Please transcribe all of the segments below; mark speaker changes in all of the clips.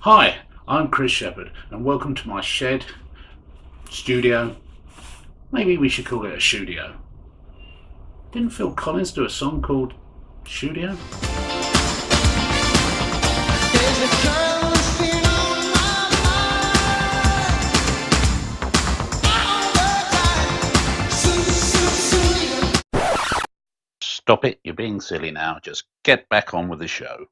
Speaker 1: Hi, I'm Chris Shepherd and welcome to my shed, studio. Maybe we should call it a studio. Didn't Phil Collins do a song called Studio? Stop it, you're being silly now. Just get back on with the show.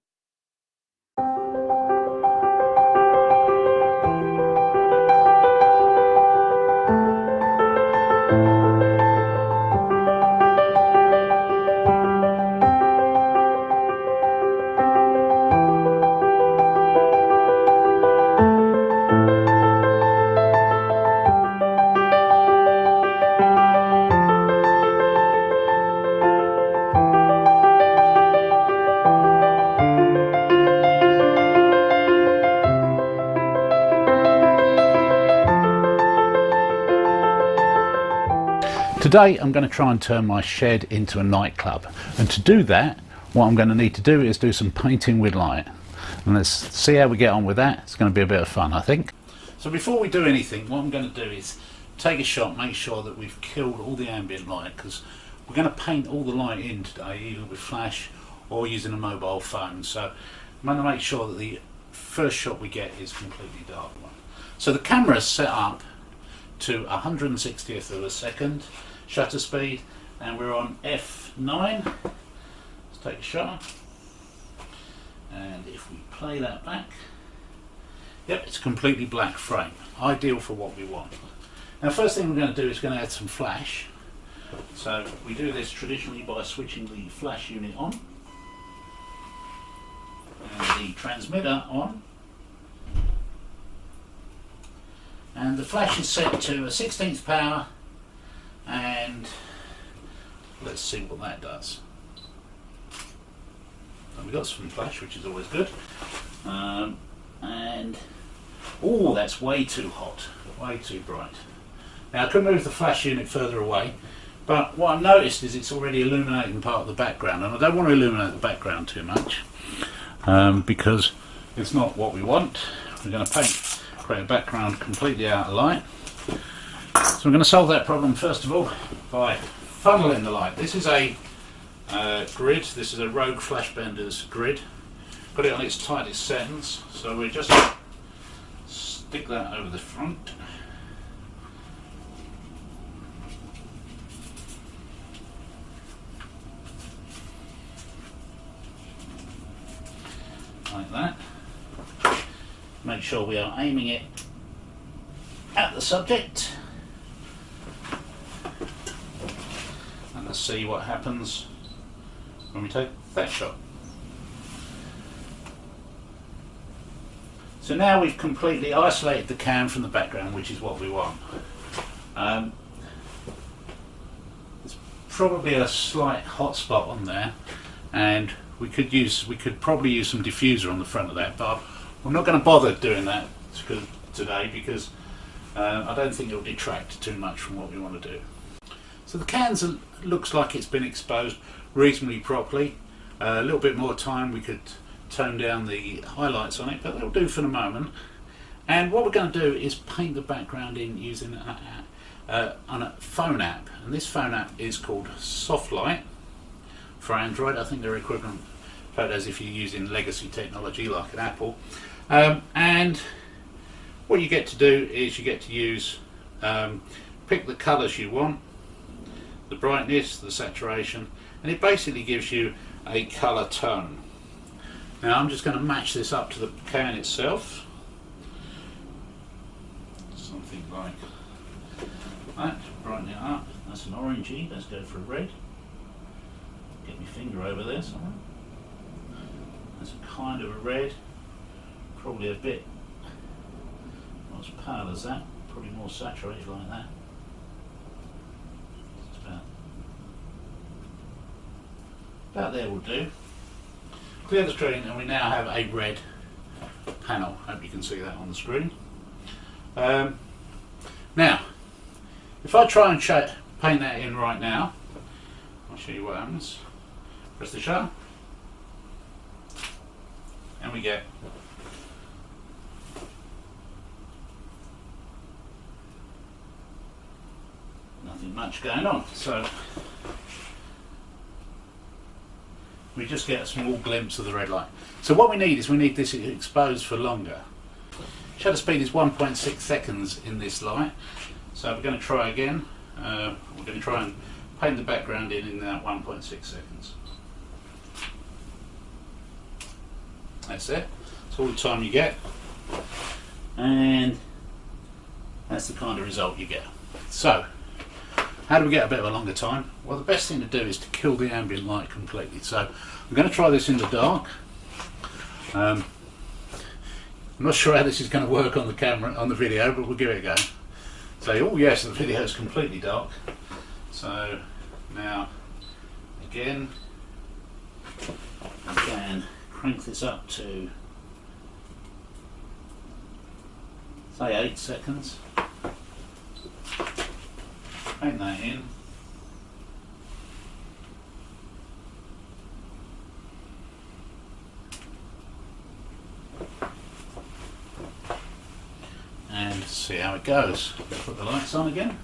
Speaker 1: Today I'm going to try and turn my shed into a nightclub, and to do that what I'm going to need to do is do some painting with light, and let's see how we get on with that. It's going to be a bit of fun, I think. So before we do anything, what I'm going to do is take a shot, make sure that we've killed all the ambient light, because we're going to paint all the light in today, either with flash or using a mobile phone. So I'm going to make sure that the first shot we get is completely dark one. So the camera's set up to 160th of a second shutter speed, and we're on f9. Let's take a shot, and if we play that back, yep, it's a completely black frame, ideal for what we want. Now first thing we're going to do is going to add some flash. So we do this traditionally by switching the flash unit on and the transmitter on, and the flash is set to a 16th power, and let's see what that does. So we've got some flash, which is always good, and oh, that's way too hot, way too bright. Now I could move the flash unit further away, but what I've noticed is it's already illuminating part of the background, and I don't want to illuminate the background too much because it's not what we want. We're going to create a background completely out of light. So I'm going to solve that problem first of all by funneling the light. This is a grid. This is a Rogue Flashbender's grid. Got it on its tightest settings, so we just stick that over the front. Like that. Make sure we are aiming it at the subject, and let's see what happens when we take that shot. So now we've completely isolated the cam from the background, which is what we want. There's probably a slight hot spot on there, and we could probably use some diffuser on the front of that, but I'm not going to bother doing that today because I don't think it'll detract too much from what we want to do. So the cans looks like it's been exposed reasonably properly. A little bit more time we could tone down the highlights on it, but that'll do for the moment. And what we're going to do is paint the background in using on a phone app, and this phone app is called Softlight for Android. I think they're equivalent photos if you're using legacy technology like an Apple. And what you get to do is you get to use pick the colours you want, the brightness, the saturation, and it basically gives you a colour tone. Now I'm just going to match this up to the can itself, something like that. Brighten it up. That's an orangey. Let's go for a red. Get my finger over there somewhere. That's a kind of a red, probably a bit not as pale as that, probably more saturated like that. Just about there will do. Clear the screen, and we now have a red panel. Hope you can see that on the screen. Now, if I try and paint that in right now, I'll show you what happens. Press the shutter, and we get isn't much going on. So we just get a small glimpse of the red light. So what we need is we need this exposed for longer. Shutter speed is 1.6 seconds in this light. So we're going to try again. We're going to try and paint the background in that 1.6 seconds. That's it. That's all the time you get. And that's the kind of result you get. So, how do we get a bit of a longer time? Well, the best thing to do is to kill the ambient light completely. So, I'm going to try this in the dark. I'm not sure how this is going to work on the camera, on the video, but we'll give it a go. So, oh yes, the video is completely dark. So, now, again, I can crank this up to, say, 8 seconds. Paint that in. And see how it goes. Put the lights on again.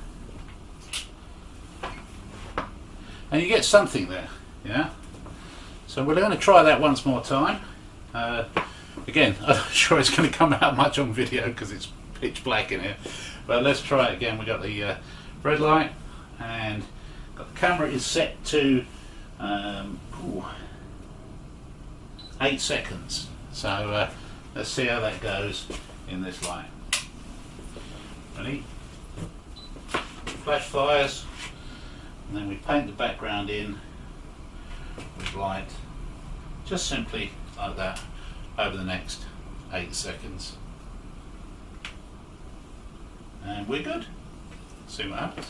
Speaker 1: And you get something there, yeah? So we're going to try that once more time. Again, I'm not sure it's going to come out much on video because it's pitch black in here. But let's try it again. We've got the red light and got the camera is set to 8 seconds. So let's see how that goes in this light. Ready? Flash fires, and then we paint the background in with light, just simply like that, over the next 8 seconds. And we're good. See what happens.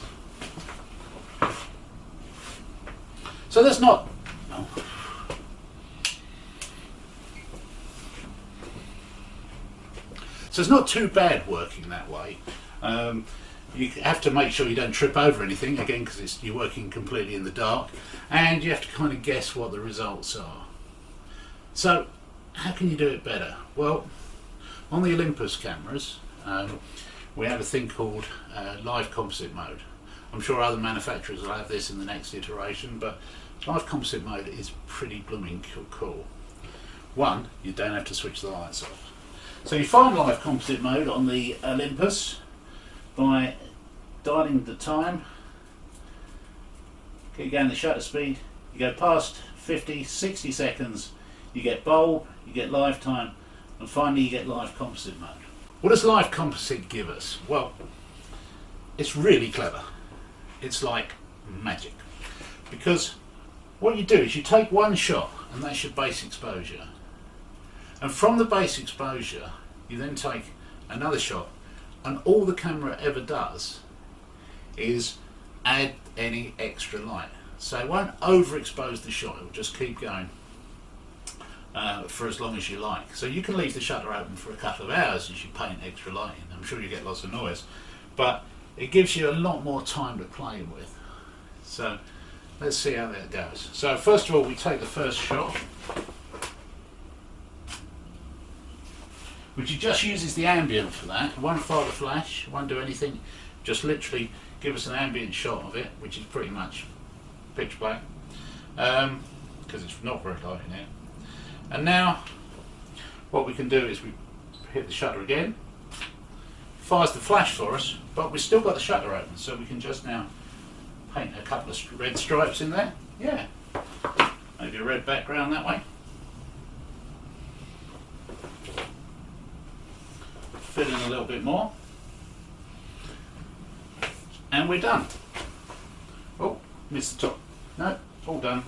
Speaker 1: So there's not... Oh. So it's not too bad working that way. You have to make sure you don't trip over anything, again, because you're working completely in the dark, and you have to kind of guess what the results are. So how can you do it better? Well, on the Olympus cameras, we have a thing called Live Composite Mode. I'm sure other manufacturers will have this in the next iteration, but Live Composite Mode is pretty blooming cool. One, you don't have to switch the lights off. So you find Live Composite Mode on the Olympus by dialing the time, keep going the shutter speed, you go past 50, 60 seconds, you get bulb, you get lifetime, and finally you get Live Composite Mode. What does Live Composite give us? Well, it's really clever. It's like magic. Because what you do is you take one shot, and that's your base exposure. And from the base exposure, you then take another shot, and all the camera ever does is add any extra light. So it won't overexpose the shot, it will just keep going for as long as you like. So you can leave the shutter open for a couple of hours as you paint extra light in. I'm sure you get lots of noise, but it gives you a lot more time to play with. So let's see how that goes. So first of all, we take the first shot, which just uses the ambient for that. Won't fire the flash, won't do anything, just literally give us an ambient shot of it, which is pretty much pitch black, because it's not very light in it. And now what we can do is we hit the shutter again, fires the flash for us, but we've still got the shutter open, so we can just now paint a couple of red stripes in there. Yeah, maybe a red background that way. Fill in a little bit more, and we're done. Oh, missed the top. No, all done.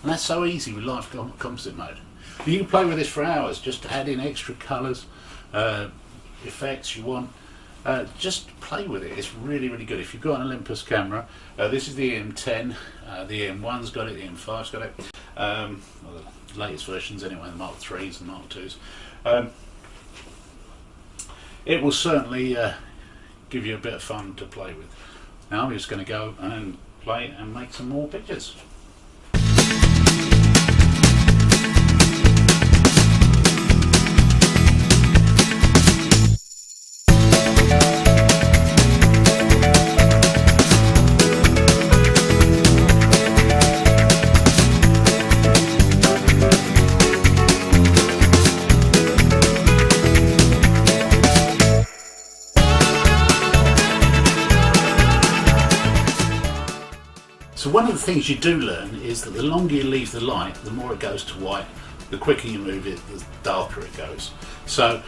Speaker 1: And that's so easy with Live Composite Mode. You can play with this for hours, just to add in extra colours, effects you want. Just play with it. It's really, really good. If you've got an Olympus camera, this is the EM10, the EM1's got it, the EM5's got it. Well, the latest versions anyway, the Mark 3s and Mark 2s. It will certainly give you a bit of fun to play with. Now I'm just going to go and play and make some more pictures. one of the things you do learn is that the longer you leave the light, the more it goes to white. The quicker you move it, the darker it goes. So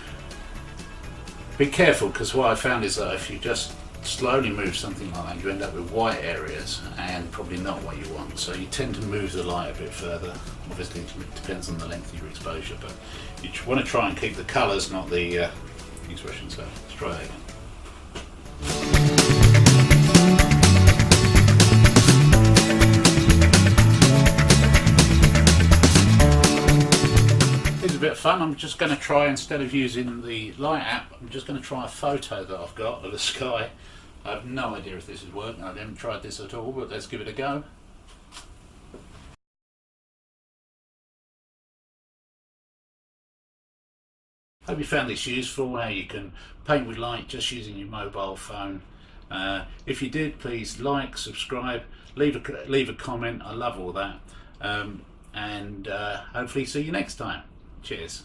Speaker 1: be careful, because what I found is that if you just slowly move something like that, you end up with white areas and probably not what you want. So you tend to move the light a bit further. Obviously it depends on the length of your exposure, but you want to try and keep the colours, not the expression. So let's try that again. It's a bit of fun. I'm just going to try, instead of using the light app, I'm just going to try a photo that I've got of the sky. I have no idea if this is working. I haven't tried this at all, but let's give it a go. Hope you found this useful, how you can paint with light just using your mobile phone. If you did, please like, subscribe, leave a comment. I love all that. And hopefully see you next time. Cheers.